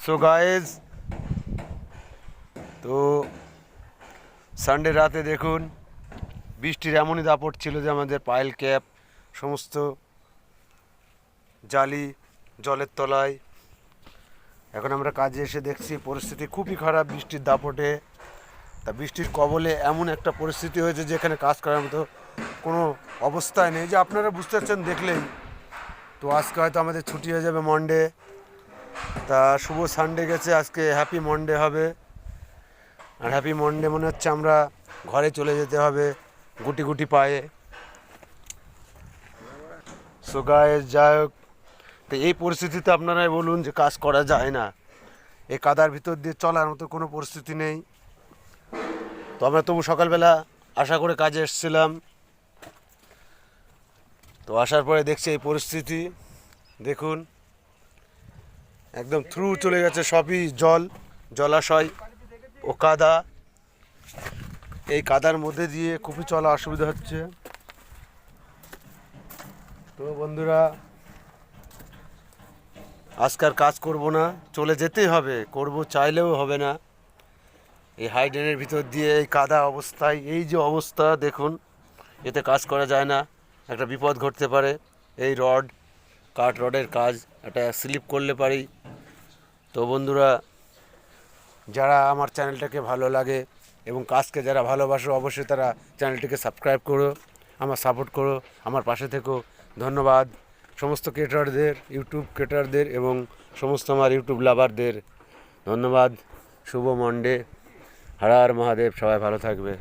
So guys, তো Sunday রাতে দেখুন বৃষ্টির এমনই দাপট ছিল যে আমাদের পাইল ক্যাপ সমস্ত জালি জলের তলায়। এখন আমরা কাজে এসে দেখছি পরিস্থিতি খুবই খারাপ বৃষ্টির দাপটে। তা বৃষ্টির কবলে এমন একটা পরিস্থিতি হয়েছে যেখানে কাজ করার মতো কোনো অবস্থায় নেই, যে আপনারা বুঝতে পারছেন দেখলেই। তো আজকে হয়তো আমাদের ছুটি হয়ে যাবে মন্ডে। তা শুভ সানডে গেছে, আজকে হ্যাপি মন্ডে হবে। আর হ্যাপি মন্ডে মনে হচ্ছে আমরা ঘরে চলে যেতে হবে গুটি গুটি পায়ে। সো গাইস, যাই হোক, তো এই পরিস্থিতিতে আপনারাই বলুন যে কাজ করা যায় না। এই কাদার ভিতর দিয়ে চলার মতো কোনো পরিস্থিতি নেই। তো আমরা তবু সকালবেলা আশা করে কাজে এসেছিলাম। তো আসার পরে দেখছি এই পরিস্থিতি। দেখুন একদম থ্রু চলে গেছে, সবই জলাশয় ও কাদা। এই কাদার মধ্যে দিয়ে খুবই চলা অসুবিধা হচ্ছে। তো বন্ধুরা, আজকাল কাজ করব না, চলে যেতেই হবে, করব চাইলেও হবে না। এই হাই ড্রেনের ভিতর দিয়ে এই কাদা অবস্থায়, এই যে অবস্থা দেখুন, এতে কাজ করা যায় না, একটা বিপদ ঘটতে পারে। এই কাঠ রডের কাজ, একটা স্লিপ করলে পারি। তো বন্ধুরা, যারা আমার চ্যানেলটাকে ভালো লাগে এবং কাজকে যারা ভালোবাসো, অবশ্যই তারা চ্যানেলটিকে সাবস্ক্রাইব করো, আমার সাপোর্ট করো, আমার পাশে থেকো। ধন্যবাদ সমস্ত ক্রিয়েটরদের, ইউটিউব ক্রিয়েটরদের এবং সমস্ত আমার ইউটিউব লাভারদের। ধন্যবাদ। শুভ মন্ডে। হর হর মহাদেব। সবাই ভালো থাকবে।